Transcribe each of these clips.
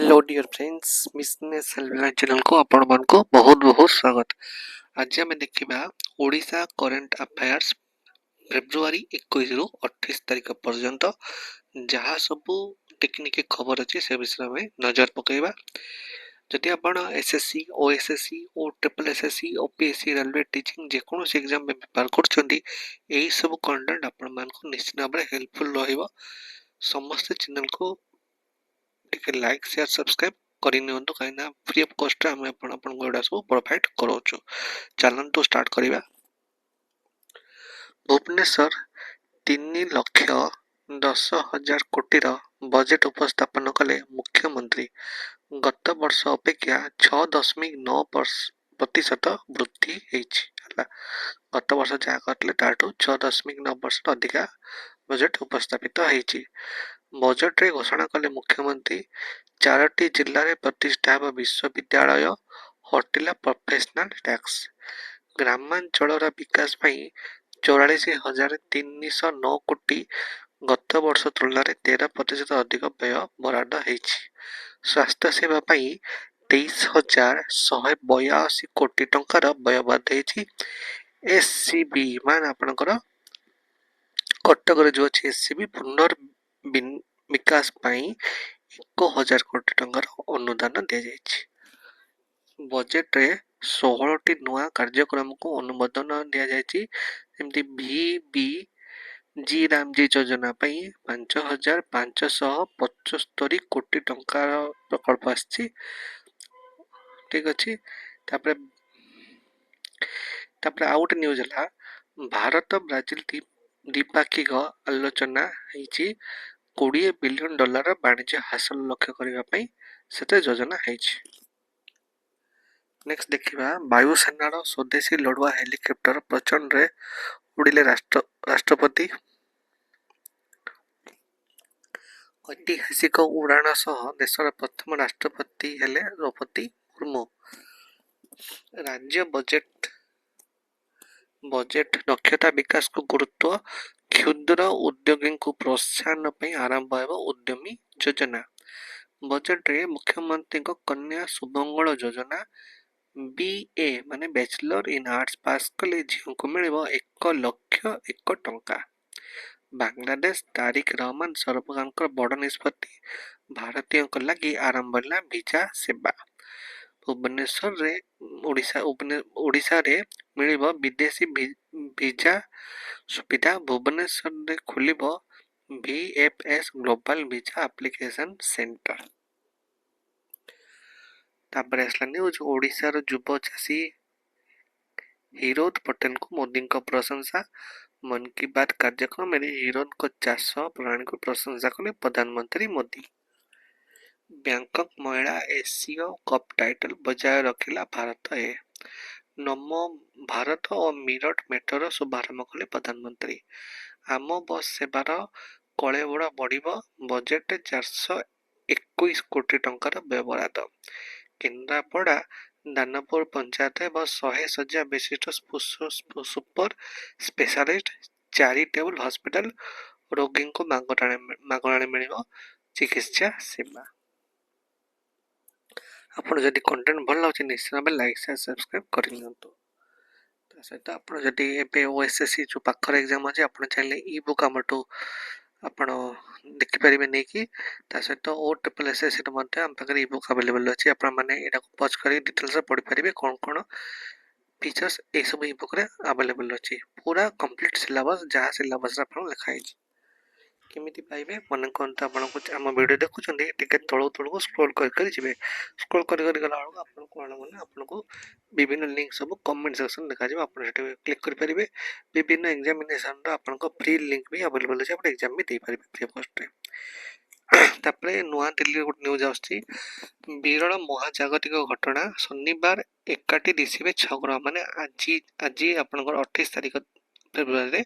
Hello dear friends, business helpline channel को आपण मन को बहुत बहुत स्वागत। आज आम देखा ओडिशा करंट अफेयर्स फेब्रुआरी 21 रु 28 तारीख पर्यंत जहाँ सबू टेक्निक खबर अच्छे से विषय में नजर पकेबा। जदि आपण एसएससी ओएसएससी ओ triple SSC OPSC railway teaching जेकोसी एग्जाम में प्रिपेयर करछंती एही सब कंटेंट आपण मान को निश्चित भाव में हेल्पफुल रहइबो। समस्त चैनल को टिके लाइक शेयर सब्सक्राइब करनियंतु कहीं फ्री ऑफ कॉस्ट आम एडा सब प्रोवाइड करोचु। चलतु स्टार्ट करिबा। भुवनेश्वर 3,10,000 कोटीर बजेट उपस्थापन कले मुख्यमंत्री। गत वर्ष अपेक्षा 6.9% वृद्धि होइछि। गत वर्ष जहाँ करले ताठू 6.9% अधिका बजेट उपस्थापित होइछि। बजेट रे घोषणा कले मुख्यमंत्री 4टी जिले में प्रतिष्ठा विश्वविद्यालय हटिला प्रोफेशनल टैक्स। ग्रामांचल विकास 44,309 कोटी गत वर्ष तुलन में 13% अधिक व्यय बराद होइछि। स्वास्थ्य सेवा 23,182 कोटी टंकार व्यय बराद होइछि। एससीबी मान आपनकर कटक जो अच्छे एससीबी पुनर्विकास 1,000 कोटी टंकार अनुदान दि जाइछि। बजेट रे 16टी नुआ कार्यक्रम को अनुमोदन दि जाइछि। जेमति VBG रामजी योजना 5,575 कोटी टंकार प्रकल्प आछि। ठीक अछि। तापरे आउट न्यूज हला भारत ब्राजिल द्विपाक्षिक आलोचना होइछि। 20 बिलियन डॉलर वाणिज्य हासिल लक्ष्य करने से योजना है। नेक्स्ट देखिबा वायुसेनार स्वदेशी लड़ुआ हेलिकॉप्टर प्रचंड रे उड़िले राष्ट्रपति। ऐतिहासिक उड़ाण सह देशर प्रथम राष्ट्रपति हेले द्रौपदी मुर्मू। राज्य बजेट दक्षता विकास को गुरुत्व। क्षुद्र उद्योगी को प्रोत्साहन आरंभ होगा उद्यमी योजना। बजेट रे मुख्यमंत्री को कन्या सुमंगल योजना BA माने बैचलर इन आर्ट्स पास कले झील को मिल 1,01,000 टंका। बांग्लादेश तारिक रहमान सरकार बड़ निष्पत्ति भारतीय लगी आरंभ है वीजा सेवा। भुवनेश्वर रे ओडिशा रे मिल विदेशी वीजा सुविधा। भुवनेश्वर रे खुलिब VFS global visa application centre. तापर असला न्यूज ओडिशार युव चाषी हिरोद पटेल को मोदी को प्रशंसा। मन की बात कार्यक्रम में हिरोद को चाष प्रणाली को प्रशंसा कले प्रधानमंत्री मोदी। बैंकॉक महिला एशिया कप टाइटल बजाय रखिला भारत। नमो भारत और मीरठ मेट्रो शुभारंभ कले प्रधानमंत्री। आम बस सेवार कलेबड़ बढ़ बजेट 421 कोटी टंकार व्यवहार। केन्द्रापड़ा दानपुर पंचायत 100 शଯ୍या विशिष्ट सुपर स्पेशलिस्ट चैरिटेबल हॉस्पिटल रोगी को मागणारे मिल चिकित्सा सेवा। आपन जदि कंटेंट भल लागे निश्चित भाव लाइक शेयर सब्सक्राइब करनियंतु। सहित आपन जदि एबे ओएसएससी जो पाखर एग्जाम अछि आपन चाहिले ई बुक हमटू आपण देखि परिबे नै कि सहित ओ ट्रिपल एसएससी मध्ये हम पाखर ई बुक अवेलेबल अछि। आपण माने एटा को पॉज करी डिटेल्स पढि परिबे कोन कोन फीचर्स ए सब ई बुक रे अवेलेबल अछि। पूरा कंप्लीट सिलेबस जहा सिलेबस आपण लिखा अछि केमिति पाइबे मन कोन त आपण को हम वीडियो देखुचंदी टिके तळो तळो स्क्रॉल कर जिवे। स्क्रॉल कर गला बेलू आपण कोन माने आपण को विभिन्न लिंक सब कमेंट सेक्शन देखा जिवो। आपण सेटे क्लिक कर परिबे। विभिन्न एग्जामिनेशन रो आपण को फ्री लिंक भी अवेलेबल अछि। आपण एग्जाम भी दे परिबे फ्री पोस्ट रे। तापरे नुआ दिल्ली गुड न्यूज आछि। विरल महाजागतिक घटना शनिवार एकाटी दिसिबे 6 ग्रह माने आज आपण 28 तारिख फेब्रुआरी रे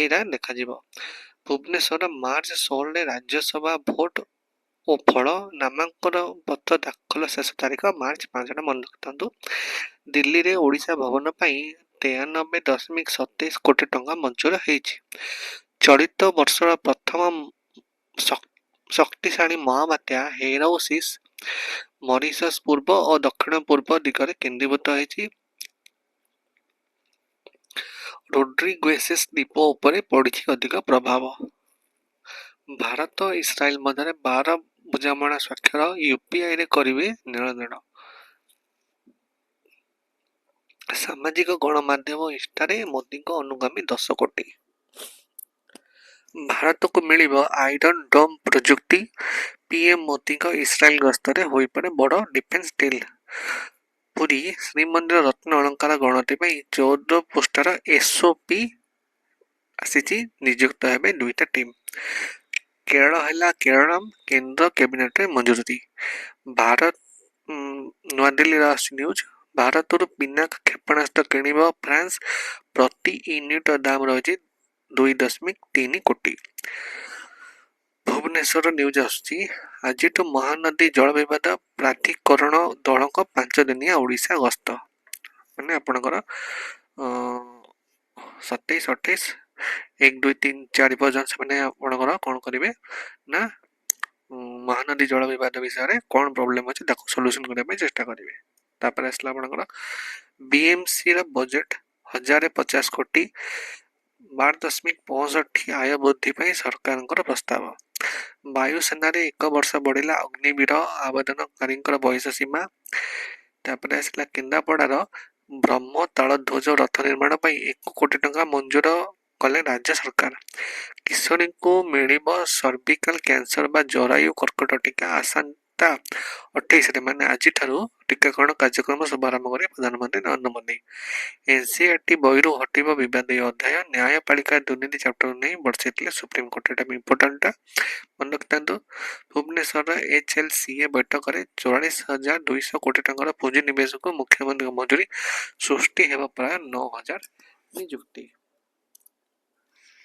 एरा देखा जिवो। भुवनेश्वर मार्च 16 रे राज्यसभा भोट ओ फल नामांकन पत्र दाखल शेष तारीख मार्च 5 मन रखु। दिल्ली रे ओडिशा भवन 93.27 कोटी टंका मंजूर होइछि। चलित वर्षर प्रथम शक्तिशाली महाबात्या हेरोसिस ମରିସସ୍ ପୂର୍ବ ଓ ଦକ୍ଷିଣ ପୂର୍ବ ଦିଗରେ କେନ୍ଦ୍ରୀଭୂତ ହୋଇଛି। ରୋଡ୍ରିଗୁଏସେସ୍ ଦ୍ୱୀପ ଉପରେ ପଡ଼ିଛି ଅଧିକ ପ୍ରଭାବ। ଭାରତ ଓ ଇସ୍ରାଏଲ ମଧ୍ୟରେ 12 ବୁଝାମଣା ସ୍ୱାକ୍ଷର ୟୁପିଆଇରେ କରିବେ ନେଣଦେଣ। ସାମାଜିକ ଗଣମାଧ୍ୟମ ଇନଷ୍ଟାରେ ମୋଦିଙ୍କ ଅନୁଗାମୀ 10 କୋଟି। ଭାରତକୁ ମିଳିବ ଆଇରନ୍ ଡୋମ୍ ପ୍ରଯୁକ୍ତି। ପିଏମ୍ ମୋଦିଙ୍କ ଇସ୍ରାଏଲ ଗସ୍ତରେ ହୋଇପାରେ ବଡ଼ ଡିଫେନ୍ସ ଡିଲ୍। ପୁରୀ ଶ୍ରୀମନ୍ଦିର ରତ୍ନ ଅଳଙ୍କାର ଗଣତି ପାଇଁ 14 ପୃଷ୍ଠାର ଏସ୍ଓପି ଆସିଛି। ନିଯୁକ୍ତ ହେବେ 2ଟା ଟିମ୍। କେରଳ ହେଲା କେରଳମ୍, କେନ୍ଦ୍ର କ୍ୟାବିନେଟରେ ମଞ୍ଜୁରି। ଭାରତ ନୂଆଦିଲ୍ଲୀର ନ୍ୟୁଜ୍। ଭାରତରୁ ପିନାକ କ୍ଷେପଣାସ୍ତ୍ର କିଣିବ ଫ୍ରାନ୍ସ। ପ୍ରତି ୟୁନିଟ୍ର ଦାମ ରହିଛି 2.3 କୋଟି। ଭୁବନେଶ୍ୱର ନ୍ୟୁଜ୍ ଆସୁଛି। ଆଜିଠୁ ମହାନଦୀ ଜଳ ବିବାଦ ପ୍ରାଧିକରଣ ଦଳଙ୍କ 5 ଦିନିଆ ଓଡ଼ିଶା ଗସ୍ତ। ମାନେ ଆପଣଙ୍କର 27, 28, 1, 2, 3, 4 ପର୍ଯ୍ୟନ୍ତ ସେମାନେ ଆପଣଙ୍କର କ'ଣ କରିବେ ନା ମହାନଦୀ ଜଳ ବିବାଦ ବିଷୟରେ କ'ଣ ପ୍ରୋବ୍ଲେମ୍ ଅଛି ତାକୁ ସଲ୍ୟୁସନ୍ କରିବା ପାଇଁ ଚେଷ୍ଟା କରିବେ। ତାପରେ ଆସିଲା ଆପଣଙ୍କର ବିଏମ୍ସିର ବଜେଟ୍ 1050 କୋଟି। 12.65 ଆୟ ବୃଦ୍ଧି ପାଇଁ ସରକାରଙ୍କର ପ୍ରସ୍ତାବ। ବାୟୁସେନାରେ 1 ବର୍ଷ ବଢ଼ିଲା ଅଗ୍ନିବୀର ଆବେଦନକାରୀଙ୍କର ବୟସ ସୀମା। ତାପରେ ଆସିଲା କେନ୍ଦ୍ରାପଡ଼ାର ବ୍ରହ୍ମ ତାଳଧ୍ୱଜ ରଥ ନିର୍ମାଣ ପାଇଁ 1 କୋଟି ଟଙ୍କା ମଞ୍ଜୁର କଲେ ରାଜ୍ୟ ସରକାର। କିଶୋରୀଙ୍କୁ ମିଳିବ ସର୍ଭିକାଲ କ୍ୟାନ୍ସର ବା ଜରାୟୁ କର୍କଟ ଟୀକା। ଆସନ୍ତା 28ରେ ମାନେ ଆଜିଠାରୁ ଟୀକାକରଣ କାର୍ଯ୍ୟକ୍ରମ ଶୁଭାରମ୍ଭ କରିବେ ପ୍ରଧାନମନ୍ତ୍ରୀ ନରେନ୍ଦ୍ର ମୋଦି। ଏନ୍ସିଇଆରଟି ବହିରୁ ହଟିବ ବିବାଦୀୟ ଅଧ୍ୟାୟ। ନ୍ୟାୟପାଳିକା ଦୁର୍ନୀତି ଚାପ୍ଟର ନେଇ ବର୍ଷିଥିଲେ ସୁପ୍ରିମକୋର୍ଟ। ଏଇଟା ବି ଇମ୍ପୋର୍ଟାଣ୍ଟଟା ମନେ ରଖିଥାନ୍ତୁ। ଭୁବନେଶ୍ୱରର HLCA ବୈଠକରେ 44,200 କୋଟି ଟଙ୍କାର ପୁଞ୍ଜି ନିବେଶକୁ ମୁଖ୍ୟମନ୍ତ୍ରୀଙ୍କ ମଞ୍ଜୁରୀ। ସୃଷ୍ଟି ହେବ ପ୍ରାୟ 9,000 ନିଯୁକ୍ତି।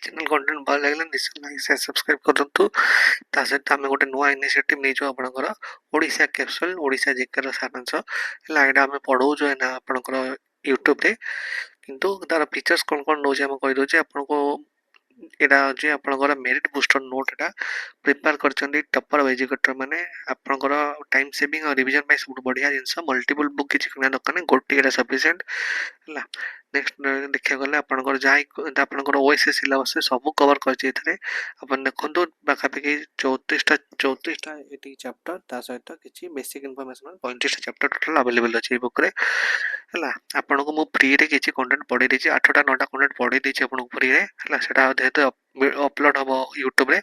ଚ୍ୟାନେଲ କଣ୍ଟେଣ୍ଟ ଭଲ ଲାଗିଲା ନିଶ୍ଚୟ ଲାଇକ୍ ସେୟାର ସବସ୍କ୍ରାଇବ କରନ୍ତୁ। ତା ସହିତ ଆମେ ଗୋଟେ ନୂଆ ଇନିସିଏଟିଭ ନେଇଛୁ ଆପଣଙ୍କର ଓଡ଼ିଶା କ୍ୟାପସୁଲ, ଓଡ଼ିଶା ଜିକେର ସାରାଂଶ ହେଲା। ଏଇଟା ଆମେ ପଢ଼ଉଛୁ ଏଇନା ଆପଣଙ୍କର ୟୁଟ୍ୟୁବରେ, କିନ୍ତୁ ତାର ଫିଚର୍ସ କ'ଣ କ'ଣ ନେଉଛି ଆମେ କହିଦେଉଛି ଆପଣଙ୍କୁ। ଏଇଟା ହେଉଛି ଆପଣଙ୍କର ମେରିଟ୍ ବୁଷ୍ଟର ନୋଟ୍। ଏଇଟା ପ୍ରିପେୟାର କରିଛନ୍ତି ଟପର ଏଜୁକେଟର ମାନେ। ଆପଣଙ୍କର ଟାଇମ୍ ସେଭିଂ ଆଉ ରିଭିଜନ ପାଇଁ ସବୁଠୁ ବଢ଼ିଆ ଜିନିଷ। ମଲ୍ଟିପୁଲ ବୁକ୍ କିଛି କିଣିବା ଦରକାର ନାହିଁ, ଗୋଟିଏଟା ସଫିସିଏଣ୍ଟ ହେଲା। ନେକ୍ସଟ ଦେଖିବାକୁ ଗଲେ ଆପଣଙ୍କର ଯାହା ଆପଣଙ୍କର OSS ସିଲାବସରେ ସବୁ କଭର କରିଛି ଏଥିରେ। ଆପଣ ଦେଖନ୍ତୁ ପାଖାପାଖି 34ଟା ଏଠି ଚାପ୍ଟର, ତା ସହିତ କିଛି ବେସିକ୍ ଇନଫର୍ମେସନ 35ଟା ଚାପ୍ଟର ଟୋଟାଲ ଆଭେଲେବଲ୍ ଅଛି ଏଇ ବୁକ୍ରେ ହେଲା। ଆପଣଙ୍କୁ ମୁଁ ଫ୍ରିରେ କିଛି କଣ୍ଟେଣ୍ଟ ପଢ଼େଇ ଦେଇଛି, 8ଟା 9ଟା କଣ୍ଟେଣ୍ଟ ପଢ଼େଇ ଦେଇଛି ଆପଣଙ୍କୁ ଫ୍ରିରେ ହେଲା। ସେଟା ଯେହେତୁ ଅପଲୋଡ଼ ହେବ ୟୁଟ୍ୟୁବରେ।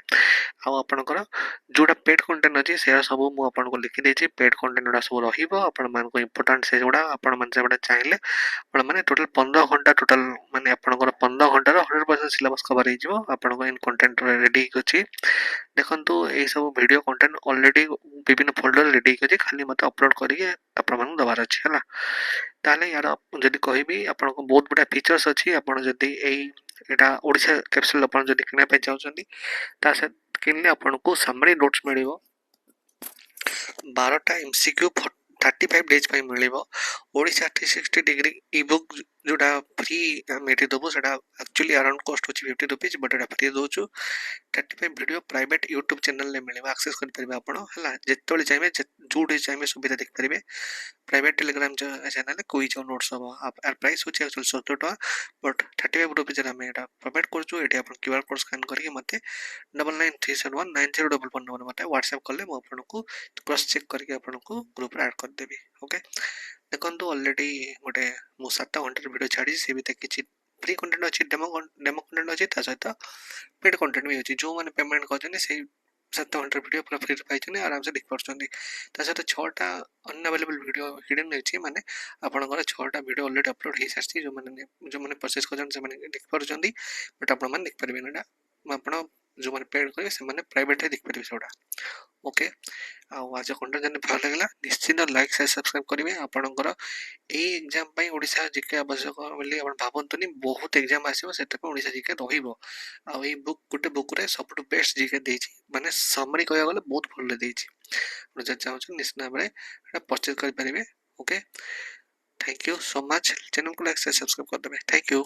ଆଉ ଆପଣଙ୍କର ଯେଉଁଟା ପେଡ୍ କଣ୍ଟେଣ୍ଟ ଅଛି ସେଗୁଡ଼ା ସବୁ ମୁଁ ଆପଣଙ୍କୁ ଲେଖିଦେଇଛି। ପେଡ୍ କଣ୍ଟେଣ୍ଟ ଗୁଡ଼ା ସବୁ ରହିବ ଆପଣମାନଙ୍କୁ ଇମ୍ପୋର୍ଟାଣ୍ଟ ସେଗୁଡ଼ା। ଆପଣମାନେ ସେଗୁଡ଼ା ଚାହିଁଲେ ଆପଣମାନେ ଟୋଟାଲ 15 ଘଣ୍ଟା ଟୋଟାଲ ମାନେ ଆପଣଙ୍କର 15 ଘଣ୍ଟାର 100% ସିଲାବସ୍ କଭର ହେଇଯିବ। ଆପଣଙ୍କ ଇନ୍ କଣ୍ଟେଣ୍ଟ ରେଡ଼ି ହେଇକି ଅଛି। ଦେଖନ୍ତୁ ଏଇସବୁ ଭିଡ଼ିଓ କଣ୍ଟେଣ୍ଟ ଅଲରେଡ଼ି ବିଭିନ୍ନ ଫୋଲ୍ଡର ରେଡ଼ି ହେଇକି ଅଛି, ଖାଲି ମୋତେ ଅପଲୋଡ଼ କରିକି ଆପଣମାନଙ୍କୁ ଦେବାର ଅଛି ହେଲା। ତାହେଲେ ୟାର ଯଦି କହିବି ଆପଣଙ୍କୁ ବହୁତ ଗୁଡ଼ା ଫିଚର୍ସ ଅଛି। ଆପଣ ଯଦି ଏଇଟା ଓଡ଼ିଶା କ୍ୟାପସୁଲ ଆପଣ ଯଦି କିଣିବା ପାଇଁ ଚାହୁଁଛନ୍ତି, ତା ସହିତ କିଣିଲେ ଆପଣଙ୍କୁ ସାମରି ନୋଟ୍ସ ମିଳିବ। 12ଟା MCQ 35 ଡେଜ୍ ପାଇଁ ମିଳିବ। ଓଡ଼ିଶା 360 ଡିଗ୍ରୀ ଇ ବୁକ୍ ଯେଉଁଟା ଫ୍ରି ଆମେ ଏଠି ଦେବୁ, ସେଇଟା ଆକ୍ଚୁଆଲି ଆରାଉଣ୍ଡ କଷ୍ଟ ହେଉଛି 50 ରୁପିଜ୍, ବଟ୍ ଏଇଟା ଫ୍ରି ଦେଉଛୁ। 35 ଭିଡ଼ିଓ ପ୍ରାଇଭେଟ୍ ୟୁଟ୍ୟୁବ୍ ଚ୍ୟାନେଲରେ ମିଳିବ, ଆକ୍ସେସ୍ କରିପାରିବେ ଆପଣ ହେଲା। ଯେତେବେଳେ ଚାହିଁବେ ଯେଉଁଠି ଚାହିଁବେ ସୁବିଧା ଦେଖିପାରିବେ। ପ୍ରାଇଭେଟ୍ ଟେଲିଗ୍ରାମ ଚ୍ୟାନେଲରେ କୁଇଜ୍ ଆଉ ନୋଟ୍ସ ହେବ। ଆର ପ୍ରାଇସ୍ ହେଉଛି ଆକ୍ଚୁଆଲି 70 ଟଙ୍କା, ବଟ୍ 35 ରୁପିଜ୍ରେ ଆମେ ଏଇଟା ପ୍ରୋଭାଇଡ଼ କରୁଛୁ। ଏଠି ଆପଣ QR କୋଡ଼ ସ୍କାନ୍ କରିକି ମୋତେ 9937190444 ନମ୍ବର ମୋତେ ହ୍ୱାଟ୍ସଆପ୍ କଲେ ମୁଁ ଆପଣଙ୍କୁ କ୍ରସ୍ ଚେକ୍ କରିକି ଆପଣଙ୍କୁ ଗ୍ରୁପରେ ଆଡ଼୍ କରିଦେବି। ଓକେ, ଦେଖନ୍ତୁ ଅଲରେଡ଼ି ଗୋଟେ ମୁଁ 7 ଘଣ୍ଟାର ଭିଡ଼ିଓ ଛାଡ଼ିଛି। ସେ ଭିତରେ କିଛି ଫ୍ରି କଣ୍ଟେଣ୍ଟ ଅଛି, ଡେମୋ କଣ୍ଟେଣ୍ଟ ଅଛି, ତା ସହିତ ପେଡ୍ କଣ୍ଟେଣ୍ଟ ବି ଅଛି। ଯେଉଁମାନେ ପେମେଣ୍ଟ କରିଛନ୍ତି ସେଇ 7 ଘଣ୍ଟାର ଭିଡ଼ିଓ ପୁରା ଫ୍ରିରେ ପାଇଛନ୍ତି, ଆରାମସେ ଦେଖିପାରୁଛନ୍ତି। ତା ସହିତ 6ଟା ଅନଆଭେଲେବଲ୍ ଭିଡ଼ିଓ ହିଡେନ୍ ଅଛି, ମାନେ ଆପଣଙ୍କର 6ଟା ଭିଡ଼ିଓ ଅଲରେଡ଼ି ଅପଲୋଡ଼ ହେଇସାରିଛି। ଯେଉଁମାନେ ପରଚେସ୍ କରିଛନ୍ତି ସେମାନେ ଦେଖିପାରୁଛନ୍ତି, ବଟ୍ ଆପଣମାନେ ଦେଖିପାରିବେନି। ଏଇଟା ଆପଣ ଯେଉଁମାନେ ପେଡ୍ କରିବେ ସେମାନେ ପ୍ରାଇଭେଟ୍ରେ ଦେଖିପାରିବେ ସେଗୁଡ଼ା। ଓକେ, ଆଉ ଆଜି କଣ୍ଟେଣ୍ଟ ଯଦି ଭଲ ଲାଗିଲା ନିଶ୍ଚିନ୍ତ ଲାଇକ୍ ସେୟାର ସବସ୍କ୍ରାଇବ୍ କରିବେ। ଆପଣଙ୍କର ଏଇ ଏକ୍ଜାମ୍ ପାଇଁ ଓଡ଼ିଶା ଜିକେ ଆବଶ୍ୟକ ବୋଲି ଆପଣ ଭାବନ୍ତୁନି, ବହୁତ ଏକ୍ଜାମ୍ ଆସିବ, ସେଥିପାଇଁ ଓଡ଼ିଶା ଜିକେ ରହିବ। ଆଉ ଏଇ ଗୋଟେ ବୁକ୍ରେ ସବୁଠୁ ବେଷ୍ଟ ଜିକେ ଦେଇଛି, ମାନେ ସମରି କହିବାକୁ ଗଲେ ବହୁତ ଭଲରେ ଦେଇଛି। ଆପଣ ଯଦି ଚାହୁଁଛନ୍ତି ନିଶ୍ଚିତ ଭାବରେ ଏଇଟା ପରଚେଜ୍ କରିପାରିବେ। Okay, thank you so much. ଚ୍ୟାନେଲକୁ ଲାଇକ୍ ସେୟାର ସବସ୍କ୍ରାଇବ୍ କରିଦେବେ। Thank you.